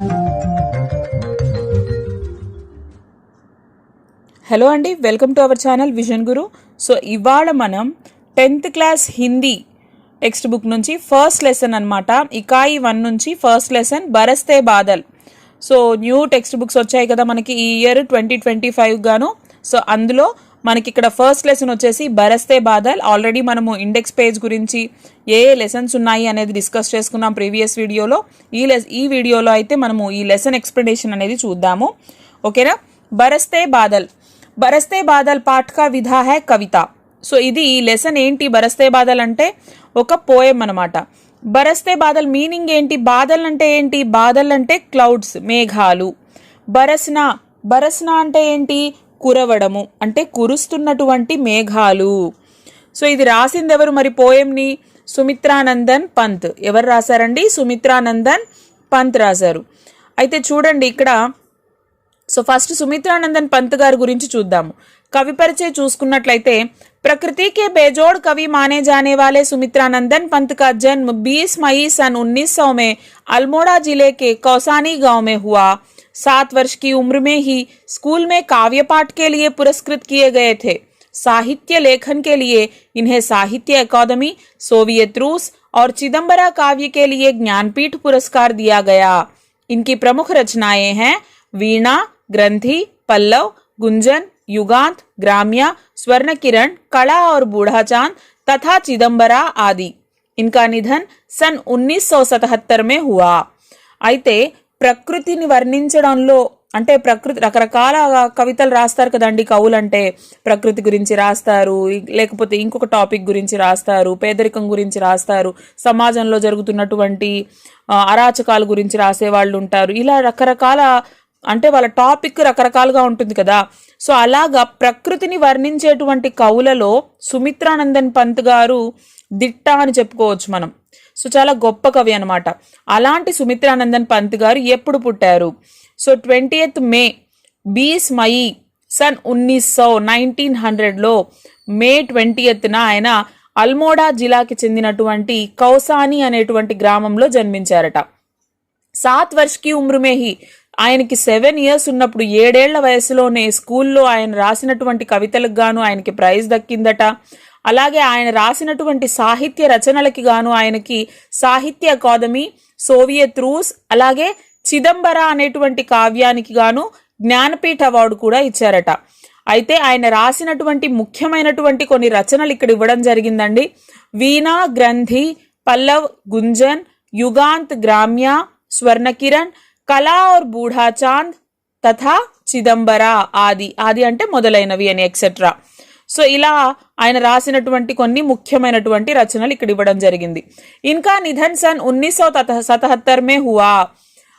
Hello అండి, welcome to our channel Vision Guru. So ఇవాళ మనం 10th class Hindi text book నుంచి ఫస్ట్ లెసన్ అనమాట. ఇకాయి 1 నుంచి first lesson Baraste Badal. So new text books వచ్చాయి కదా మనకి ఈ ఇయర్ 2025 గాను. సో అందులో మనకి ఇక్కడ ఫస్ట్ లెసన్ వచ్చేసి బరస్తే బాదల్. ఆల్రెడీ మనము ఇండెక్స్ పేజ్ గురించి ఏ లెసన్స్ ఉన్నాయి అనేది డిస్కస్ చేసుకున్నాం ప్రీవియస్ వీడియోలో. ఈ వీడియోలో అయితే మనము ఈ లెసన్ ఎక్స్ప్లెనేషన్ అనేది చూద్దాము. ఓకేనా. బరస్తే బాదల్. బరస్తే బాదల్ పాఠ్ కా విధా హై కవిత. సో ఇది ఈ లెసన్ ఏంటి? బరస్తే బాదల్ అంటే ఒక పోయం అనమాట. బరస్తే బాదల్ మీనింగ్ ఏంటి? బాదల్ అంటే ఏంటి? బాదల్ అంటే క్లౌడ్స్, మేఘాలు. బరస్నా, బరస్నా అంటే ఏంటి? కురవడము, అంటే కురుస్తున్నటువంటి మేఘాలు. సో ఇది రాసింది ఎవరు మరి పోయంని? సుమిత్రానందన్ పంత్. ఎవరు రాశారండి? సుమిత్రానందన్ పంత్ రాశారు. అయితే చూడండి ఇక్కడ. సో ఫస్ట్ సుమిత్రానందన్ పంత్ గారి గురించి చూద్దాము. కవి పరిచయం చూసుకున్నట్లయితే प्रकृति के बेजोड़ कवि माने जाने वाले सुमित्रानंदन पंत का जन्म 20 मई सन 1900 में अल्मोड़ा जिले के कौसानी गांव में हुआ। 7 वर्ष की उम्र में ही स्कूल में काव्य पाठ के लिए पुरस्कृत किए गए थे। साहित्य लेखन के लिए इन्हें साहित्य अकादमी, सोवियत रूस और चिदम्बरा काव्य के लिए ज्ञानपीठ पुरस्कार दिया गया। इनकी प्रमुख रचनाएं हैं वीणा, ग्रंथि, पल्लव, गुंजन, युगांत, ग्राम्या, स्वर्ण किरण, कला और बूढ़ा चांद तथा चिदंबरा आदि। इनका निधन सन 1977 में हुआ। అయితే ప్రకృతిని వర్ణించడంలో అంటే ప్రకృతి రకరకాల కవితలు రాస్తారు కదండి కవులు. అంటే ప్రకృతి గురించి రాస్తారు, లేకపోతే ఇంకొక టాపిక్ గురించి రాస్తారు, పేదరికం గురించి రాస్తారు, సమాజంలో జరుగుతున్నటువంటి అరాచకాల గురించి రాసే వాళ్ళు ఉంటారు. ఇలా రకరకాల అంటే వాళ్ళ టాపిక్ రకరకాలుగా ఉంటుంది కదా. సో అలాగా ప్రకృతిని వర్ణించేటువంటి కవులలో సుమిత్రానందన్ పంత్ గారు దిట్ట అని చెప్పుకోవచ్చు మనం. సో చాలా గొప్ప కవి అనమాట. అలాంటి సుమిత్రానందన్ పంత్ గారు ఎప్పుడు పుట్టారు? సో 20th మే 20 మయి సన్ 1900లో మే 20న ఆయన అల్మోడా జిల్లాకి చెందినటువంటి కౌసాని అనేటువంటి గ్రామంలో జన్మించారట. 7 वर्ष की उम्र में ही ఆయనకి 7 years ఉన్నప్పుడు 7 ఏళ్ల వయసులోనే స్కూల్లో ఆయన రాసినటువంటి కవితలకు గాను ఆయనకి ప్రైజ్ దక్కిందట. అలాగే ఆయన రాసినటువంటి సాహిత్య రచనలకి గాను ఆయనకి సాహిత్య అకాదమీ, సోవియత్ రూస్, అలాగే చిదంబర అనేటువంటి కావ్యానికి గాను జ్ఞానపీఠ అవార్డు కూడా ఇచ్చారట. అయితే ఆయన రాసినటువంటి ముఖ్యమైనటువంటి కొన్ని రచనలు ఇక్కడ ఇవ్వడం జరిగిందండి. వీణా, గ్రంథి, పల్లవ్, గుంజన్, యుగాంత్, గ్రామ్య, स्वर्ण किरण, कला और बूढ़ा चांद तथा चिदंबरा आदि. ఆది అంటే మొదలైనవి అని ఎక్సెట్రా. సో ఇలా ఆయన రాసినటువంటి కొన్ని ముఖ్యమైనటువంటి రచనలు ఇక్కడ ఇవ్వడం జరిగింది. ఇన్కా నిధన్ సన్ 1977 మే హువా.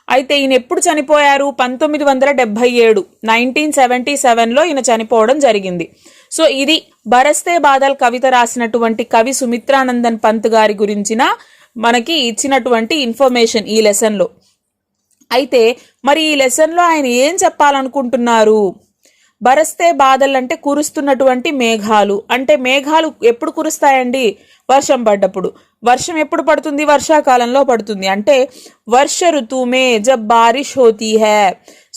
అయితే ఈయన ఎప్పుడు చనిపోయారు? 1977 1977లో ఈయన చనిపోవడం జరిగింది. సో ఇది బరస్తే బాదల్ కవిత రాసినటువంటి కవి సుమిత్రానందన్ పంత్ గారి గురించిన మనకి ఇచ్చినటువంటి ఇన్ఫర్మేషన్ ఈ లెసన్లో. అయితే మరి ఈ లెసన్లో ఆయన ఏం చెప్పాలనుకుంటున్నారు? బరస్తే బాదల్ అంటే కురుస్తున్నటువంటి మేఘాలు. అంటే మేఘాలు ఎప్పుడు కురుస్తాయండి? వర్షం పడ్డప్పుడు. వర్షం ఎప్పుడు పడుతుంది? వర్షాకాలంలో పడుతుంది. అంటే వర్ష ఋతువుమే జబ్ బారిష్ హోతీ హై.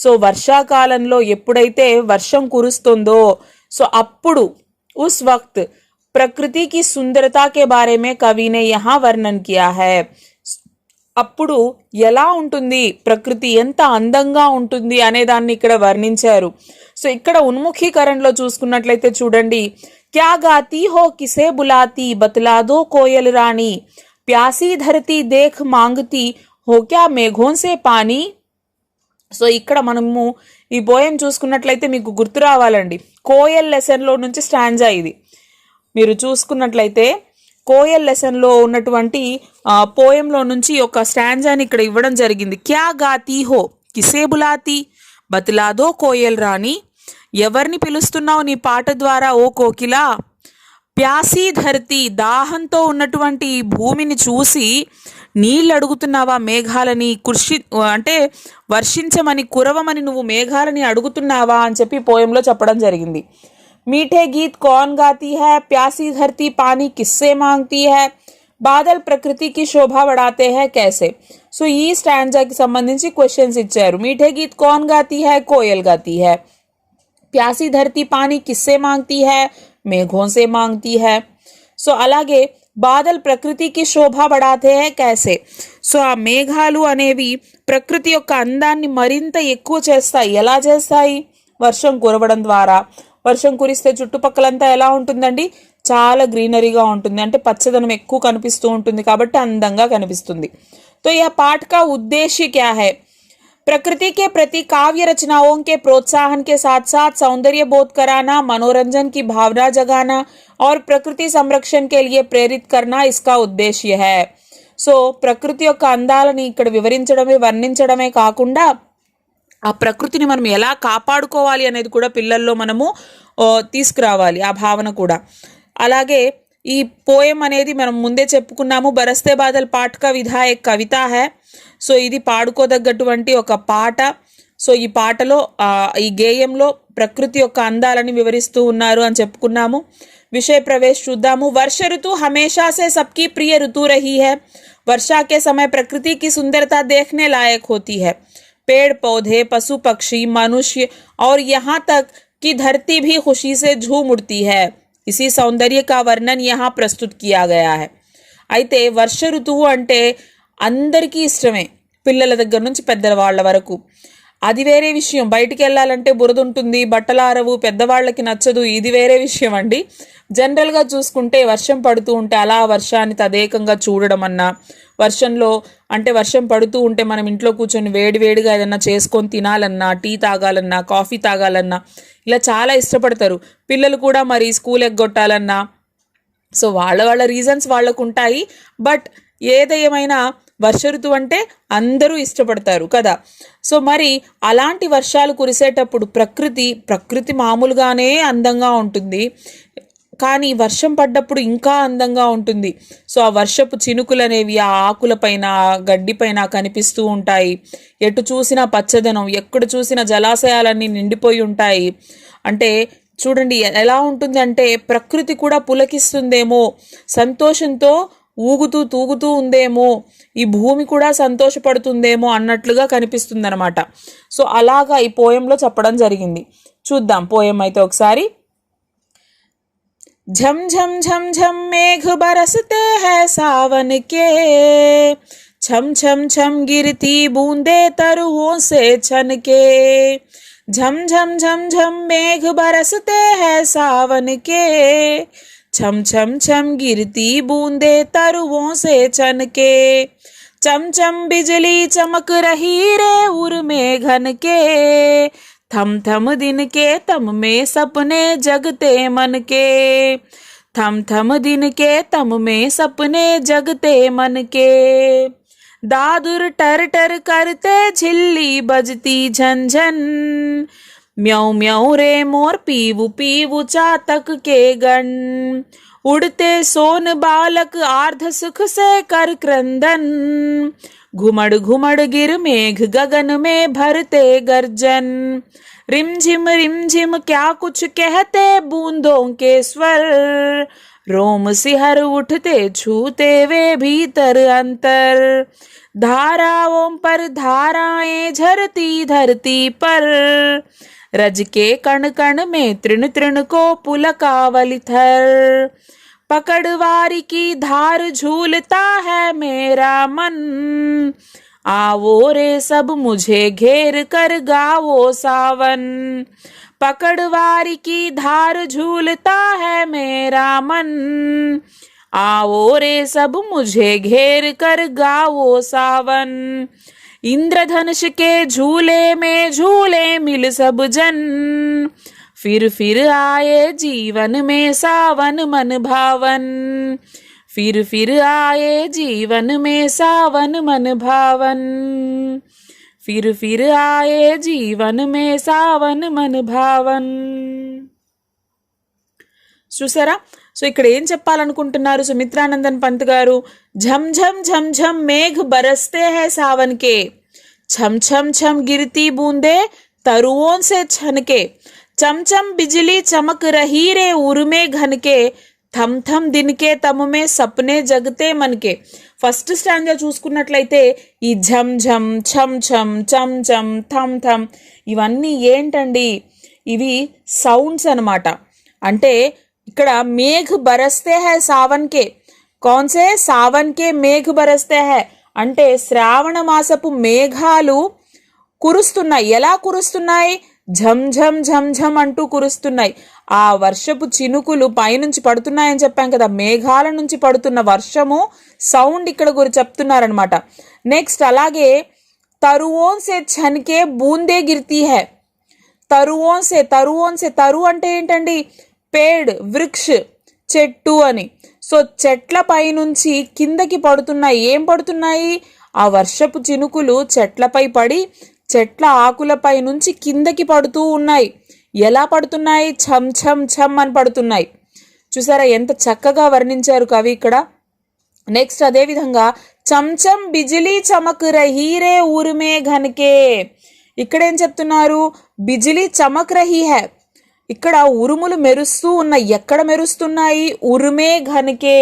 సో వర్షాకాలంలో ఎప్పుడైతే వర్షం కురుస్తుందో సో అప్పుడు ఉస్ వక్త్ ప్రకృతి కి సుందరతా కే బారే మే కవి నే యహా వర్ణన్ కియా హై. అప్పుడు ఎలా ఉంటుంది, ప్రకృతి ఎంత అందంగా ఉంటుంది అనే దాన్ని ఇక్కడ వర్ణించారు. సో ఇక్కడ ఉన్ముఖీకరణలో చూసుకున్నట్లయితే చూడండి. క్యా గాతీ హో కిసే బులాతీ బతలాదో కోయల్ రాణి, ప్యాసీ ధరతీ దేఖ్ మాంగతీ హో క్యా మేఘోన్ సే పానీ. సో ఇక్కడ మనము ఈ పోయం చూసుకున్నట్లయితే మీకు గుర్తు రావాలండి, కోయల్ లెసన్లో నుంచి స్టాంజా ఇది. మీరు చూసుకున్నట్లయితే కోయల్ లెసన్లో ఉన్నటువంటి పోయంలో నుంచి ఒక స్టాంజాని ఇక్కడ ఇవ్వడం జరిగింది. క్యా గాతీ హో కిసే బులాతీ బతలాదో కోయల్ రాణి. ఎవరిని పిలుస్తున్నావు నీ పాట ద్వారా ఓ కోకిలా? ప్యాసీ ధరతి, దాహంతో ఉన్నటువంటి భూమిని చూసి నీళ్ళు అడుగుతున్నావా? మేఘాలని అంటే వర్షించమని, కురవమని నువ్వు మేఘాలని అడుగుతున్నావా అని చెప్పి పోయంలో చెప్పడం జరిగింది. मीठे गीत कौन गाती है, प्यासी धरती पानी किससे मांगती है, బాదల్ ప్రకృతి కి శోభా बढ़ाते हैं कैसे. సో ఈ స్టాంజాకి సంబంధించి క్వశ్చన్స్ ఇచ్చారు. మీఠే గీత్ कौन गाती है, कोयल गाती है. प्यासी धरती पानी किससे मांगती है, मेघों से मांगती है. సో అలాగే బాదల్ ప్రకృతికి శోభా बढ़ाते हैं कैसे. సో ఆ మేఘాలు అనేవి ప్రకృతి యొక్క అందాన్ని మరింత ఎక్కువ చేస్తాయి. ఎలా చేస్తాయి? వర్షం కురవడం ద్వారా. వర్షం కురిస్తే చుట్టుపక్కలంతా ఎలా ఉంటుందండి? చాలా గ్రీనరీగా ఉంటుంది, అంటే పచ్చదనం ఎక్కువ కనిపిస్తూ ఉంటుంది కాబట్టి అందంగా కనిపిస్తుంది. तो यह पाठ का उद्देश्य क्या है. प्रकृति के प्रति काव्य रचनाओं के प्रोत्साहन के साथ साथ सौंदर्य बोध कराना, मनोरंजन की भावना जगाना और प्रकृति संरक्षण के लिए प्रेरित करना इसका उद्देश्य है. సో ప్రకృతి యొక్క అందాలని ఇక్కడ వివరించడమే వర్ణించడమే కాకుండా ఆ ప్రకృతిని మనం ఎలా కాపాడుకోవాలి అనేది కూడా పిల్లల్లో మనము తీసుకురావాలి, ఆ భావన కూడా. అలాగే ఈ పోయం అనేది మనం ముందే చెప్పుకున్నాము, బరస్తే బాదల్ పాఠ్ కా విధాయక్ కవిత హై. సో ఇది పాడుకోదగ్గటువంటి ఒక పాట. సో ఈ పాటలో ఈ గేయంలో ప్రకృతి యొక్క అందాలని వివరిస్తూ ఉన్నారు అని చెప్పుకున్నాము. విషయ ప్రవేశ్ చూద్దాము. వర్ష ऋतु हमेशा से सबकी प्रिय ऋतु रही है. वर्षा के समय प्रकृति की सुंदरता देखने लायक होती है. पेड़ पौधे, पशु पक्षी, मनुष्य और यहाँ तक कि धरती भी खुशी से झूम उठती है. इसी सौंदर्य का वर्णन यहाँ प्रस्तुत किया गया है. అయితే వర్ష ఋతువు అంటే అందరికీ ఇష్టమే, పిల్లల దగ్గర నుంచి పెద్దవాళ్ళ వరకు. అది వేరే విషయం, బయటికి వెళ్ళాలంటే బురద ఉంటుంది, బట్టలు ఆరవు, పెద్దవాళ్ళకి నచ్చదు, ఇది వేరే విషయం అండి. జనరల్గా చూసుకుంటే వర్షం పడుతూ ఉంటే అలా వర్షాన్ని తదేకంగా చూడడం అన్నా, వర్షంలో అంటే వర్షం పడుతూ ఉంటే మనం ఇంట్లో కూర్చొని వేడివేడిగా ఏదన్నా చేసుకొని తినాలన్నా, టీ తాగాలన్నా, కాఫీ తాగాలన్నా ఇలా చాలా ఇష్టపడతారు. పిల్లలు కూడా మరి స్కూల్ ఎగ్గొట్టాలన్నా, సో వాళ్ళ రీజన్స్ వాళ్ళకు ఉంటాయి. బట్ ఏదేమైనా వర్ష ఋతువు అంటే అందరూ ఇష్టపడతారు కదా. సో మరి అలాంటి వర్షాలు కురిసేటప్పుడు ప్రకృతి మామూలుగానే అందంగా ఉంటుంది, కానీ వర్షం పడ్డప్పుడు ఇంకా అందంగా ఉంటుంది. సో ఆ వర్షపు చినుకులు అనేవి ఆ ఆకులపైన, గడ్డిపైన కనిపిస్తూ ఉంటాయి. ఎటు చూసినా పచ్చదనం, ఎక్కడ చూసినా జలాశయాలన్నీ నిండిపోయి ఉంటాయి. అంటే చూడండి ఎలా ఉంటుంది అంటే ప్రకృతి కూడా పులకిస్తుందేమో, సంతోషంతో ఊగుతూ తూగుతూ ఉందేమో, ఈ భూమి కూడా సంతోషపడుతుందేమో అన్నట్లుగా కనిపిస్తుంది అనమాట. సో అలాగా ఈ పోయంలో చెప్పడం జరిగింది. చూద్దాం పోయం అయితే ఒకసారి. झम झम झम झम मेघ बरसते हैं सावन के, छम छम छम गिरती बूंदे तरुओं से छन के. झम झम झम झम मेघ बरसते हैं सावन के, छम छम छम गिरती बूंदे तरुओं से छन के. चम चम बिजली चमक रही रे उर में घन के, थम थम दिन के तम में सपने जगते मन के. थम थम दिन के तम में सपने जगते मन के. दादुर टर टर करते झिल्ली बजती झंझन, म्याऊ म्याऊ रे मोर पीवू पीवू चातक के गण. उड़ते सोन बालक आर्ध सुख से कर क्रंदन, घुमड़ घुमड़ गिर मेघ गगन में भरते गर्जन. रिमझिम क्या कुछ कहते बूंदों के स्वर, रोम सिहर उठते छूते वे भीतर अंतर. धाराओं पर धाराएं झरती धरती पर, रज के कण कण में तृण तृण को पुलकावली थर. पकड़वारी की धार झूलता है मेरा मन, आवो रे सब मुझे घेर कर गावो सावन. पकड़वारी की धार झूलता है मेरा मन, आओ रे सब मुझे घेर कर गावो सावन. इंद्रधनुष के झूले में झूले मिल सब जन, फिर आए जीवन में सावन मन भावन. फिर आए जीवन में सावन मन भावन. फिर आए जीवन में सावन मन భావన్. చూసారా? సో ఇక్కడ ఏం చెప్పాలనుకుంటున్నారు సుమిత్రానందన్ పంత్ గారు? झम झम झम झम मेघ बरसते हैं सावन के, छम छम छम गिरती बूंदे तरुओं से छन के. चम चम बिजली चमक रही रे उर में घन के, థమ్ థమ్ దినకే తమమే సప్నే జగతే మనకే. ఫస్ట్ స్టాంజా చూసుకున్నట్లయితే ఈ ఝమ్ ఝమ్ ఛమ్ ఛమ్ చమ్ చమ్ థమ్ థమ్ ఇవన్నీ ఏంటండి, ఇవి సౌండ్స్ అనమాట. అంటే ఇక్కడ మేఘ్ బరస్తే హై సావన్కే, కౌన్సే సావన్కే మేఘ్ బరస్తే హై అంటే శ్రావణ మాసపు మేఘాలు కురుస్తున్నాయి. ఎలా కురుస్తున్నాయి? ఝమ్ ఝమ్ ఝమ్ ఝమ్ అంటూ కురుస్తున్నాయి. ఆ వర్షపు చినుకులు పైనుంచి పడుతున్నాయని చెప్పాం కదా, మేఘాల నుంచి పడుతున్న వర్షము సౌండ్ ఇక్కడ చెప్తున్నారనమాట. నెక్స్ట్ అలాగే తరువోన్ సే ఛన్కే బూందే గిర్తీ హై. తరువోన్ సే తరు అంటే ఏంటండి? పేడ్, వృక్ష్, చెట్టు అని. సో చెట్ల పైనుంచి కిందకి పడుతున్నాయి. ఏం పడుతున్నాయి? ఆ వర్షపు చినుకులు చెట్లపై పడి చెట్ల ఆకులపై నుంచి కిందకి పడుతూ ఉన్నాయి. ఎలా పడుతున్నాయి? ఛమ్ ఛమ్ ఛమ్ అని పడుతున్నాయి. చూసారా ఎంత చక్కగా వర్ణించారు కవి ఇక్కడ. నెక్స్ట్ అదేవిధంగా చంచం బిజిలీ చమక్ రహీ రే ఊరుమే ఘనకే. ఇక్కడేం చెప్తున్నారు? బిజిలీ చమక్ రహీ హై. ఇక్కడ ఉరుములు మెరుస్తూ ఉన్నాయి. ఎక్కడ మెరుస్తున్నాయి? ఉరుమే ఘనకే.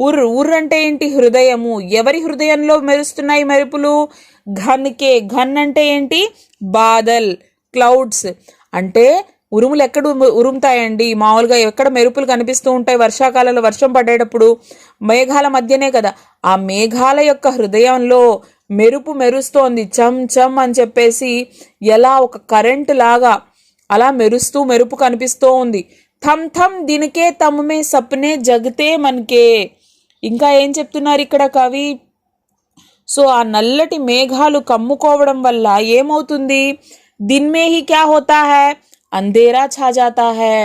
ఉర్ అంటే ఏంటి? హృదయము. ఎవరి హృదయంలో మెరుస్తున్నాయి మెరుపులు? ఘన్కే. ఘన్ అంటే ఏంటి? బాదల్, క్లౌడ్స్. అంటే ఉరుములు ఎక్కడ ఉరుముతాయండి? మామూలుగా ఎక్కడ మెరుపులు కనిపిస్తూ ఉంటాయి వర్షాకాలంలో వర్షం పడేటప్పుడు? మేఘాల మధ్యనే కదా. ఆ మేఘాల యొక్క హృదయంలో మెరుపు మెరుస్తోంది. చమ్ చమ్ అని చెప్పేసి ఎలా ఒక కరెంట్ లాగా అలా మెరుపు కనిపిస్తూ ఉంది. థమ్ థమ్ దినకే తమమే సప్నే జగతే మనకే. ఇంకా ఏం చెప్తున్నారు ఇక్కడ కవి? సో ఆ నల్లటి మేఘాలు కమ్ముకోవడం వల్ల ఏమవుతుంది? దిన్మే హీ క్యా హోతా హై? అంధేరా ఛా జాతా హై.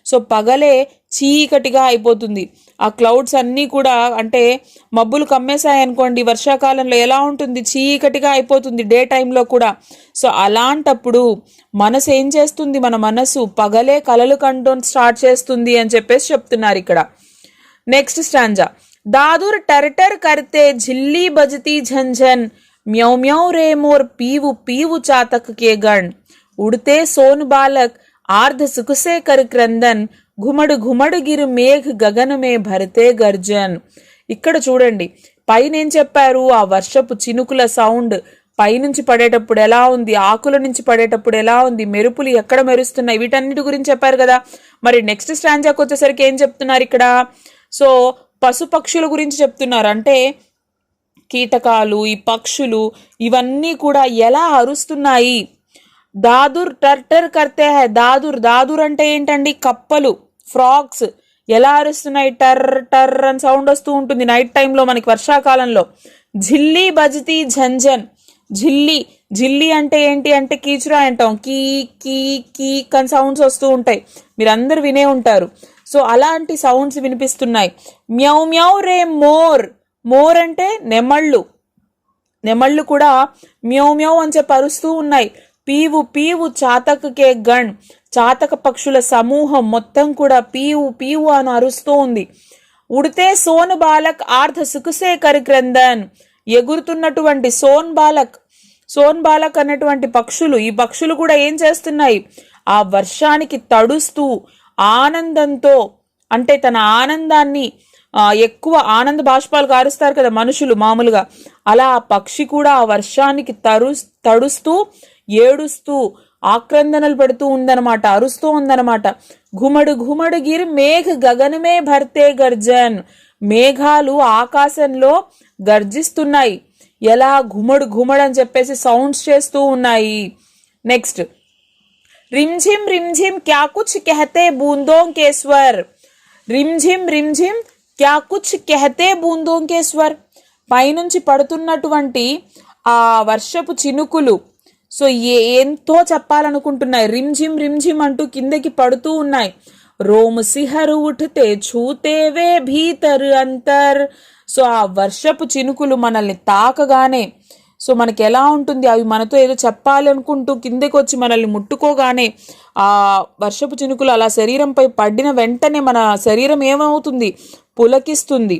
సో పగలే చీకటిగా అయిపోతుంది. ఆ క్లౌడ్స్ అన్నీ కూడా, అంటే మబ్బులు కమ్మేశాయనుకోండి వర్షాకాలంలో ఎలా ఉంటుంది? చీకటిగా అయిపోతుంది డే టైంలో కూడా. సో అలాంటప్పుడు మనసు ఏం చేస్తుంది? మన మనసు పగలే కలలు కంటూ స్టార్ట్ చేస్తుంది అని చెప్పేసి చెప్తున్నారు ఇక్కడ. Next stanza. दादुर टर टर करते झिल्ली बजती झंझन म्याऊ म्याऊ रे मोर पीवु पीवु चातक के गण उड़ते सोन बालक आर्ध सुख से कर क्रंदन घुमड़ घुमड़ गिर मेघ गगन में भरते गर्जन. ఇక్కడ చూడండి పైన ఏం చెప్పారు? ఆ వర్షపు చినుకుల సౌండ్ పైనుంచి పడేటప్పుడు ఎలా ఉంది, ఆకుల నుంచి పడేటప్పుడు ఎలా ఉంది, మెరుపులు ఎక్కడ మెరుస్తున్నాయి, వీటన్నిటి గురించి చెప్పారు కదా. మరి నెక్స్ట్ స్టాంజాకి వచ్చేసరికి ఏం చెప్తున్నారు ఇక్కడ? సో పశుపక్షుల గురించి చెప్తున్నారు. అంటే కీటకాలు, ఈ పక్షులు ఇవన్నీ కూడా ఎలా అరుస్తున్నాయి? దాదుర్ టర్టర్ కర్తే హై. దాదుర్ అంటే ఏంటండి? కప్పలు, ఫ్రాగ్స్ ఎలా అరుస్తున్నాయి? టర్ టర్ అని సౌండ్ వస్తూ ఉంటుంది నైట్ టైంలో మనకి వర్షాకాలంలో. ఝిల్లీ బజతి ఝంఝన్. ఝిల్లీ అంటే ఏంటి అంటే కీచురా అంటాం. కీ కీ కీ అని సౌండ్స్ వస్తూ ఉంటాయి, మీరు అందరు వినే ఉంటారు. సో అలాంటి సౌండ్స్ వినిపిస్తున్నాయి. మ్యావ్ మ్యావ్ రే మోర్ అంటే నెమళ్ళు కూడా మ్యావ్ మ్యావ్ అని చెప్పి అరుస్తూ ఉన్నాయి. పీవు పీవు చాతక్ కే గణ్. చాతక పక్షుల సమూహం మొత్తం కూడా పీవు పీవు అని అరుస్తూ ఉంది. ఉడితే సోన్ బాలక్ ఆర్ధ సుఖసే కరిక్రందన్. ఎగురుతున్నటువంటి సోన్ బాలక్ అన్నటువంటి పక్షులు, ఈ పక్షులు కూడా ఏం చేస్తున్నాయి? ఆ వర్షానికి తడుస్తూ ఆనందంతో, అంటే తన ఆనందాన్ని ఎక్కువ ఆనంద బాష్పాలు కారుస్తారు కదా మనుషులు మామూలుగా, అలా ఆ పక్షి కూడా ఆ వర్షానికి తడుస్తూ ఏడుస్తూ ఆక్రందనలు పెడుతూ ఉందన్నమాట, అరుస్తూ ఉందన్నమాట. ఘుమడు ఘుమడు గిర్ మేఘ గగనమే భర్తే గర్జన్. మేఘాలు ఆకాశంలో గర్జిస్తున్నాయి. ఎలా? ఘుమడు ఘుమడు అని చెప్పేసి సౌండ్స్ చేస్తూ ఉన్నాయి. నెక్స్ట్ रिमझिम रिमझिम क्या कुछ कहते बूंदों के स्वर. रिमझिम रिमझिम क्या कुछ कहते बूंदों के स्वर. పైనుంచి పడుతున్నటువంటి ఆ వర్షపు చినుకులు సో ఎంతో చెప్పాలనుకుంటున్నాయి. రిమ్झिम రిమ్झिम అంటూ కిందకి పడుతూ ఉన్నాయి. రోమ్ సిహరు ఉఠతే ఛూతేవే భీతర్ అంతర్. సో ఆ వర్షపు చినుకులు మనల్ని తాకగానే సో మనకి ఎలా ఉంటుంది? అవి మనతో ఏదో చెప్పాలి అనుకుంటూ కిందకి వచ్చి మనల్ని ముట్టుకోగానే ఆ వర్షపు చినుకులు అలా శరీరంపై పడిన వెంటనే మన శరీరం ఏమవుతుంది? పులకిస్తుంది.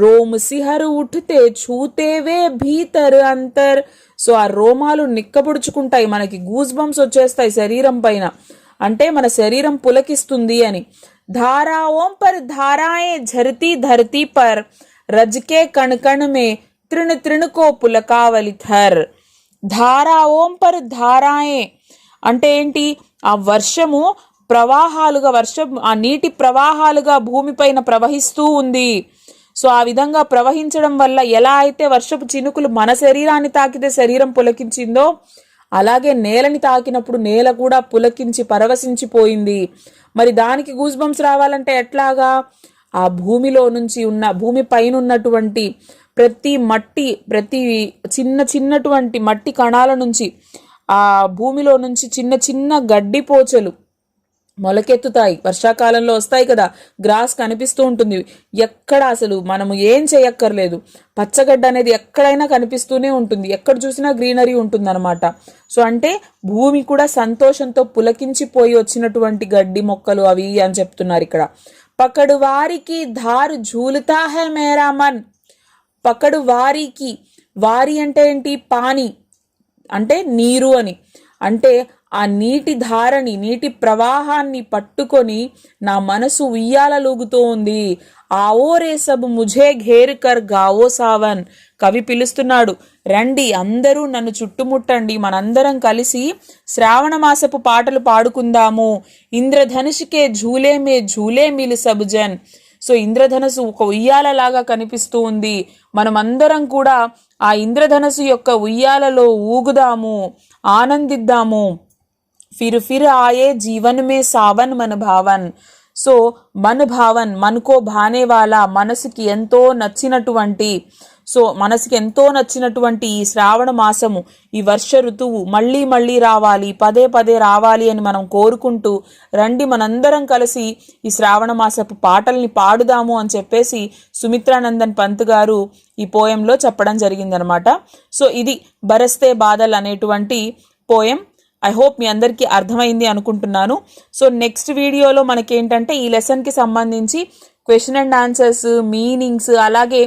రోమ్ సిహరు ఉఠతే ఛూతేవే భీతర్ అంతర్. సో ఆ రోమాలు నిక్కబుడుచుకుంటాయి, మనకి గూస్ బంప్స్ వచ్చేస్తాయి శరీరం పైన, అంటే మన శరీరం పులకిస్తుంది అని. धाराओं पर धाराएं झरती धरती पर रज के कण कण में तृण तृण को पुलकावली थर. ధారాओं पर धाराएं అంటే ఏంటి? ఆ వర్షము ప్రవాహాలుగా, ఆ నీటి ప్రవాహాలుగా భూమిపైన ప్రవహిస్తూ ఉంది. సో ఆ విధంగా ప్రవహించడం వల్ల ఎలా అయితే వర్షపు చినుకులు మన శరీరాన్ని తాకితే శరీరం పులకించిందో, అలాగే నేలని తాకినప్పుడు నేల కూడా పులకించి పరవశించిపోయింది. మరి దానికి గూస్ బంప్స్ రావాలంటే ఎట్లాగా? ఆ భూమిలో నుంచి భూమి పైన ఉన్నటువంటి ప్రతి చిన్నటువంటి మట్టి కణాల నుంచి, ఆ భూమిలో నుంచి చిన్న చిన్న గడ్డి పోచలు మొలకెత్తుతాయి. వర్షాకాలంలో వస్తాయి కదా, గ్రాస్ కనిపిస్తూ ఉంటుంది. ఎక్కడ అసలు మనము ఏం చేయక్కర్లేదు, పచ్చగడ్డ అనేది ఎక్కడైనా కనిపిస్తూనే ఉంటుంది. ఎక్కడ చూసినా గ్రీనరీ ఉంటుందన్నమాట. సో అంటే భూమి కూడా సంతోషంతో పులకించిపోయి వచ్చినటువంటి గడ్డి మొక్కలు అవి అని చెప్తున్నారు ఇక్కడ. పకడు వారికి ధారు ఝూలుతా హై మేరా మన్. పకడు వారికి, వారి అంటే ఏంటి? పాని అంటే నీరు అని. అంటే ఆ నీటి ధారని, నీటి ప్రవాహాన్ని పట్టుకొని నా మనసు ఉయ్యాలలూగుతూ ఉంది. ఆవో రే సబ్ ముఝే ఘేర్ కర్ గావో సావన్. కవి పిలుస్తున్నాడు, రండి అందరూ నన్ను చుట్టుముట్టండి, మనందరం కలిసి శ్రావణ మాసపు పాటలు పాడుకుందాము. ఇంద్రధనుషుకే ఝూలే మే ఝూలే మిలు సబ్ జన్. సో ఇంద్రధనస్సు ఒక ఉయ్యాలలాగా కనిపిస్తూ ఉంది. మనమందరం కూడా ఆ ఇంద్రధనస్సు యొక్క ఉయ్యాలలో ఊగుదాము, ఆనందిద్దాము. फिर फिर आए जीवन में सावन मन भावन. సో మన భావన్, మనకో భానే వాలా, మనసుకి ఎంతో నచ్చినటువంటి, మనసుకి ఎంతో నచ్చినటువంటి ఈ శ్రావణ మాసము, ఈ వర్ష ఋతువు మళ్ళీ మళ్ళీ రావాలి, పదే పదే రావాలి అని మనం కోరుకుంటూ రండి మనందరం కలిసి ఈ శ్రావణ మాసపు పాటల్ని పాడుదాము అని చెప్పేసి సుమిత్రానందన్ పంత్ గారు ఈ పోయంలో చెప్పడం జరిగిందనమాట. సో ఇది బరస్తే బాదల్ అనేటువంటి పోయం. ఐ హోప్ మీ అందరికీ అర్థమైంది అనుకుంటున్నాను. సో నెక్స్ట్ వీడియోలో మనకేంటంటే ఈ లెసన్కి సంబంధించి క్వశ్చన్ అండ్ ఆన్సర్స్, మీనింగ్స్, అలాగే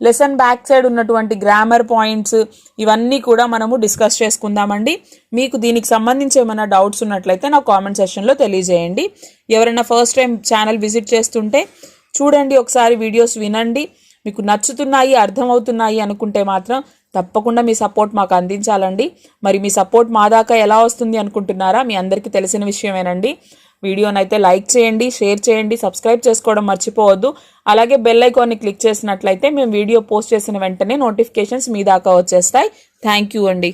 లెసన్ బ్యాక్ సైడ్ ఉన్నటువంటి గ్రామర్ పాయింట్స్ ఇవన్నీ కూడా మనము డిస్కస్ చేసుకుందామండి. మీకు దీనికి సంబంధించి ఏమైనా డౌట్స్ ఉన్నట్లయితే నా కామెంట్ సెక్షన్లో తెలియజేయండి. ఎవరైనా ఫస్ట్ టైం ఛానల్ విజిట్ చేస్తుంటే చూడండి, ఒకసారి వీడియోస్ వినండి. మీకు నచ్చుతున్నాయి, అర్థమవుతున్నాయి అనుకుంటే మాత్రం తప్పకుండా మీ సపోర్ట్ మాకు అందించాలండి. మరి మీ సపోర్ట్ మా దాకా ఎలా వస్తుంది అనుకుంటున్నారా? మీ అందరికీ తెలిసిన విషయమేనండి. వీడియోనైతే లైక్ చేయండి, షేర్ చేయండి, సబ్స్క్రైబ్ చేసుకోవడం మర్చిపోవద్దు. అలాగే బెల్ ఐకాన్ని క్లిక్ చేసినట్లయితే మేము వీడియో పోస్ట్ చేసిన వెంటనే నోటిఫికేషన్స్ మీ దాకా వచ్చేస్తాయి. థ్యాంక్ యూ అండి.